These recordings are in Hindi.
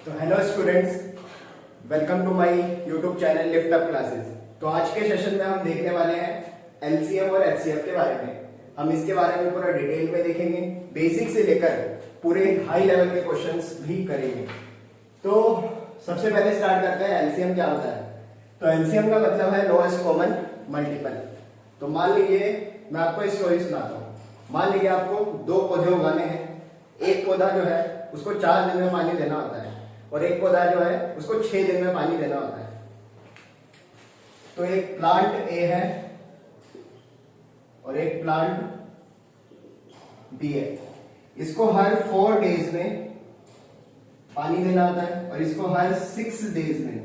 तो hello students, welcome to my YouTube channel lift up classes. तो आज के सेशन में हम देखने वाले हैं एलसीएम और एचसीएफ के बारे में। हम इसके बारे में पूरा डिटेल में देखेंगे, बेसिक से लेकर पूरे हाई लेवल के क्वेश्चंस भी करेंगे। तो सबसे पहले स्टार्ट करते हैं एलसीएम क्या होता है। तो एलसीएम का मतलब है लोएस्ट कॉमन मल्टीपल। तो मान लीजिए मैं आपको स्टोरी सुनाता हूँ। मान लीजिए आपको दो पौधे उगाने हैं। एक पौधा जो है उसको 4 दिन में पानी देना होता है और एक पौधा जो है उसको 6 दिन में पानी देना होता है। तो एक प्लांट ए है और एक प्लांट बी है। इसको हर 4 डेज में पानी देना होता है और इसको हर 6 डेज में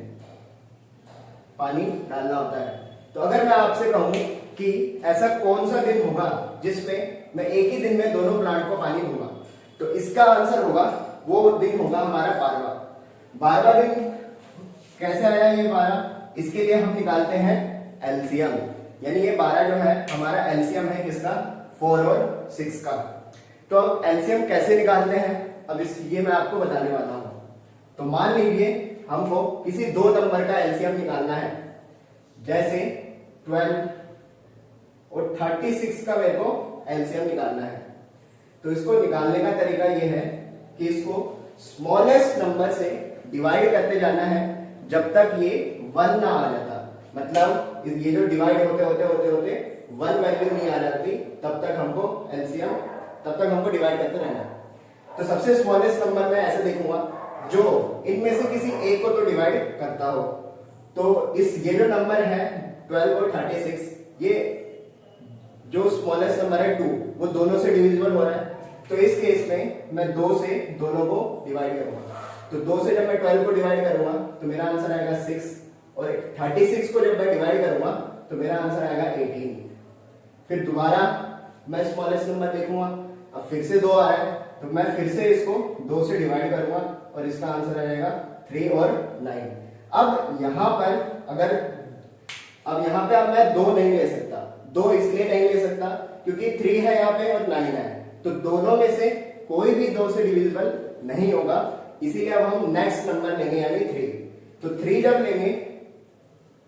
पानी डालना होता है। तो अगर मैं आपसे कहूं कि ऐसा कौन सा दिन होगा जिसमें मैं एक ही दिन में दोनों प्लांट को पानी दूंगा, तो इसका आंसर होगा, वो दिन होगा हमारा 12वां दिन। कैसे आया ये 12? इसके लिए हम निकालते हैं एलसीएम, यानी ये 12 जो है हमारा एलसीएम है किसका? 4 और 6 का। तो अब एलसीएम कैसे निकालते हैं, अब ये मैं आपको बताने वाला हूं। तो मान लीजिए हमको किसी दो नंबर का एलसीएम निकालना है, जैसे 12 और 36 का मेरे को एलसीएम निकालना है। तो इसको निकालने का तरीका ये है कि इसको स्मॉलेस्ट नंबर से डिवाइड करते जाना है जब तक ये 1 ना आ जाता। मतलब ये जो डिवाइड होते होते होते होते 1 वैल्यू नहीं आ जाती, तब तक हमको डिवाइड करते रहना है। तो सबसे स्मॉलेस्ट नंबर मैं ऐसे देखूंगा जो इनमें से किसी एक को तो डिवाइड करता हो। तो ये जो नंबर है 12 और 36, ये जो स्मॉलेस्ट नंबर है 2, वो दोनों से डिविजिबल हो रहा है। तो इस केस में मैं 2 से दोनों को डिवाइड करूंगा। तो 2 से जब मैं 12 को डिवाइड करूंगा तो मेरा आंसर आएगा 6, और 36 को जब मैं डिवाइड करूंगा तो मेरा आंसर आएगा 18। फिर दोबारा मैं स्मॉलेस्ट नंबर देखूंगा, अब फिर से 2 आ रहा है, तो मैं फिर से इसको 2 से डिवाइड करूंगा और इसका आंसर आ जाएगा 3 और 9। अब यहां पे अब मैं 2 नहीं ले सकता। 2 इसलिए नहीं ले सकता क्योंकि 3 है यहाँ पे और 9 है, तो दोनों में से कोई भी 2 से डिविजिबल नहीं होगा। इसीलिए अब हम नेक्स्ट नंबर लेंगे, यानी 3। तो 3 जब लेंगे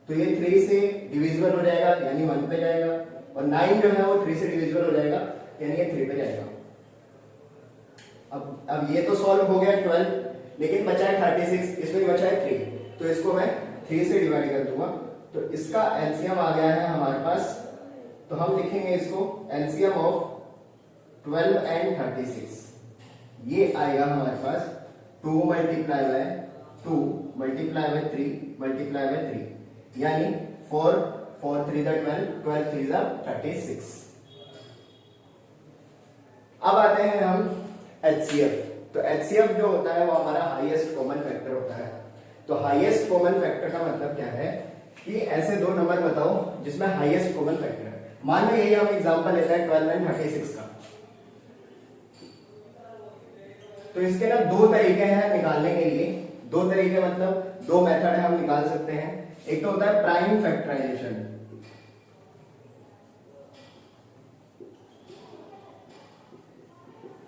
तो ये 3 से डिविजिबल हो जाएगा, यानी 1 पे जाएगा, और 9 जो है वो 3 से डिविजिबल हो जाएगा, यानी ये 3 पे जाएगा। अब ये तो सॉल्व हो गया 12, लेकिन बचा है 36, इसमें बचा है 3, तो इसको मैं 3 से डिवाइड कर दूंगा। तो इसका एलसीएम आ गया है हमारे पास। तो हम लिखेंगे इसको एलसीएम ऑफ 12 एंड 36। ये आएगा हमारे पास 2 multiply by 2 multiply by 3 multiply by 3, यानी 4 4 3 12 12 3 36। अब आते हैं हम एचसीएफ। तो एचसीएफ जो होता है वो हमारा हाईएस्ट कॉमन फैक्टर होता है। तो हाईएस्ट कॉमन फैक्टर का मतलब क्या है कि ऐसे दो नंबर बताओ जिसमें हाईएस्ट कॉमन फैक्टर है। मान लो यही हम एग्जांपल लेते हैं 12 एंड 36 का। तो इसके ना 2 तरीके हैं निकालने के लिए। 2 तरीके मतलब 2 मेथड है, हम निकाल सकते हैं। एक तो होता है प्राइम फैक्टराइजेशन,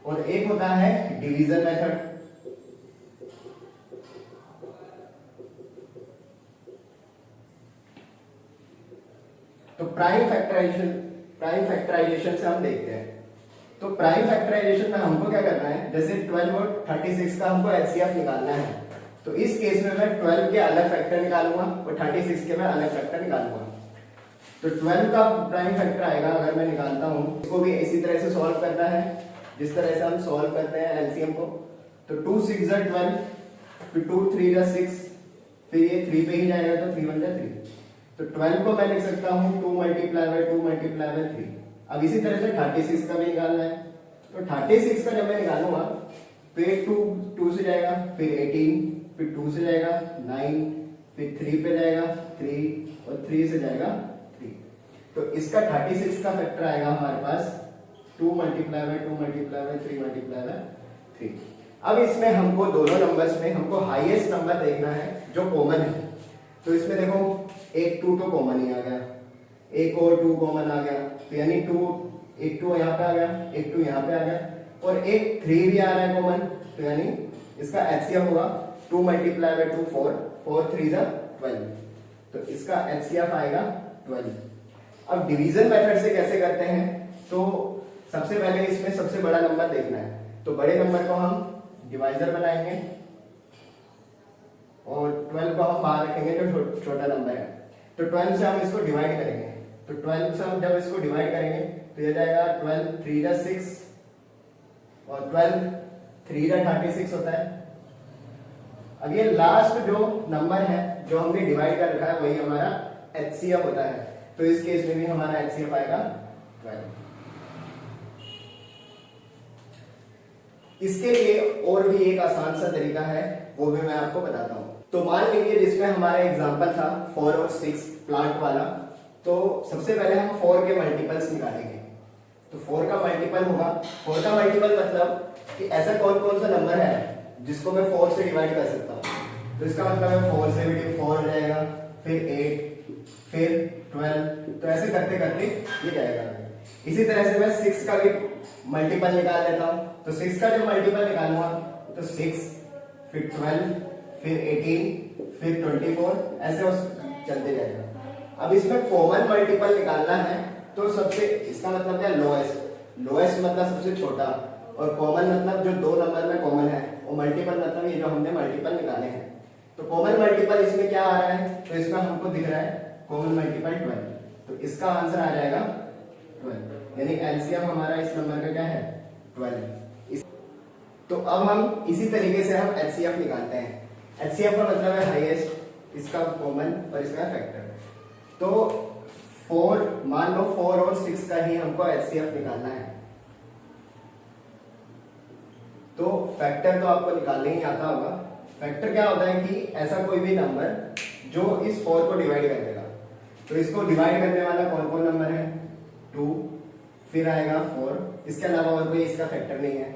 और एक होता है डिवीजन मेथड। तो प्राइम फैक्टराइजेशन से हम देखते हैं। तो प्राइम फैक्टराइजेशन में हमको क्या करना है, जैसे 12 और 36 का हमको एचसीएफ निकालना है। तो इस केस में मैं 12 के अलग फैक्टर निकालूंगा और 36 के मैं अलग फैक्टर निकालूंगा। तो 12 का प्राइम फैक्टर आएगा, अगर मैं निकालता हूं, इसको भी इसी तरह से सॉल्व करना है जिस तरह से हम सॉल्व करते हैं एलसीएम को। तो 2 6 12, फिर 2 3 6, फिर ये 3 पे ही जाएगा, तो 3 1 3। तो 12 को मैं लिख सकता हूं 2 मल्टीप्लाई बाय 2 मल्टीप्लाई बाय 3। अब इसी तरह से 36 का भी निकालना है। तो 36 का जब मैं निकालूंगा तो ये 2 से जाएगा, फिर 18, फिर 2 से जाएगा 9, फिर 3 पे जाएगा 3, और 3 से जाएगा 3। तो इसका 36 का फैक्टर आएगा हमारे पास 2 multiply by 2 multiply by 3 multiply by 3। अब इसमें हमको दोनों नंबर्स में हमको हाईएस्ट नंबर देखना है जो कॉमन है। तो इसमें देखो एक 2 तो कॉमन ही आ गया, एक और 2 कॉमन आ गया, तो यानी एक 2 यहाँ पे आ गया, एक 2 यहाँ पे आ गया, और एक 3 भी आ रहा है कॉमन, तो यानी इसका एचसीएफ होगा 2 मल्टीप्लाई बाय 2 4, 4 3 जा 12, तो इसका एचसीएफ आएगा 12। अब डिवीजन मेथड से कैसे करते हैं, तो सबसे पहले इसमें सबसे बड़ा नंबर देखना है, तो बड़े नंबर को हम डिवाइजर बनाएंगे और 12 को हम बाहर रखेंगे जो छोटा नंबर है। तो 12 से हम इसको डिवाइड करेंगे, तो 12 से हम जब इसको डिवाइड करेंगे तो ये जाएगा 12 3 जा 6 और 12 3 जा 36 होता है। अब ये लास्ट जो नंबर है जो हमने डिवाइड कर रखा है वही हमारा एचसीएफ होता है, तो इस केस में भी हमारा एचसीएफ आएगा 12। इसके लिए और भी एक आसान सा तरीका है, वो भी मैं आपको बताता हूं। तो मान लीजिए जिसमें हमारा एग्जांपल था 4 और 6 प्लांट वाला, तो सबसे पहले हम 4 के मल्टीपल्स निकालेंगे। तो 4 का मल्टीपल होगा, 4 का मल्टीपल मतलब कि ऐसा कौन कौन सा नंबर है जिसको मैं 4 से डिवाइड कर सकता हूं, तो इसका मतलब है 4 से भी 4 हो जाएगा, फिर 8, फिर 12, तो ऐसे करते करते ये जाएगा। इसी तरह से मैं 6 का भी मल्टीपल निकाल लेता हूं, तो 6 का जो मल्टीपल निकालूंगा तो 6, फिर 12, फिर 18, फिर 24, ऐसे चलते जाएगा। अब इसमें कॉमन मल्टीपल निकालना है, तो सबसे इसका मतलब क्या, लोएस्ट, लोएस्ट मतलब सबसे छोटा, और कॉमन मतलब जो दो नंबर में कॉमन है, और मल्टीपल मतलब ये जो हमने मल्टीपल निकाले हैं। तो कॉमन मल्टीपल इसमें क्या आ रहा है, तो इसमें हमको दिख रहा है कॉमन मल्टीपल 12, तो इसका आंसर आ जाएगा 12, यानी एलसीएम हमारा इस नंबर का क्या है 12। तो अब हम इसी तरीके से हम एचसीएफ निकालते हैं। एचसीएफ का मतलब है हाईएस्ट, इसका कॉमन और इसका फैक्टर। तो 4, मान लो 4 और 6 का ही हमको एचसीएफ निकालना है, तो फैक्टर तो आपको निकालने ही आता होगा। फैक्टर क्या होता है कि ऐसा कोई भी नंबर जो इस 4 को डिवाइड कर देगा, तो इसको डिवाइड करने वाला कौन कौन नंबर है, 2, फिर आएगा 4, इसके अलावा और कोई इसका फैक्टर नहीं है।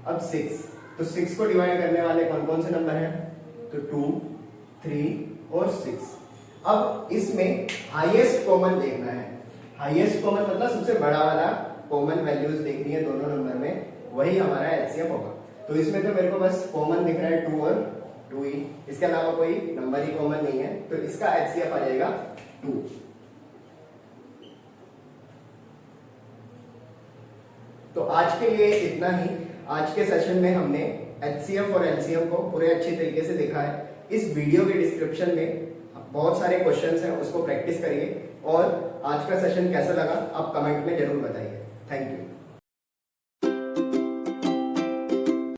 अब 6, तो 6 को डिवाइड करने वाले कौन कौन से नंबर हैं, तो 2, 3 और 6। अब इसमें हाईएस्ट कॉमन देखना है, हाईएस्ट कॉमन मतलब सबसे बड़ा वाला कॉमन वैल्यूज देखनी है दोनों नंबर में, वही हमारा एचसीएफ होगा। तो इसमें तो मेरे को बस कॉमन दिख रहा है 2 और 2 ही, इसके अलावा कोई नंबर ही कॉमन नहीं है, तो इसका एचसीएफ आ जाएगा 2। तो आज के लिए इतना ही। आज के सेशन में हमने एचसीएफ और एलसीएम को पूरे अच्छे तरीके से देखा है। इस वीडियो के डिस्क्रिप्शन में बहुत सारे क्वेश्चंस हैं, उसको प्रैक्टिस करिए, और आज का सेशन कैसा लगा आप कमेंट में जरूर बताइए। Thank you.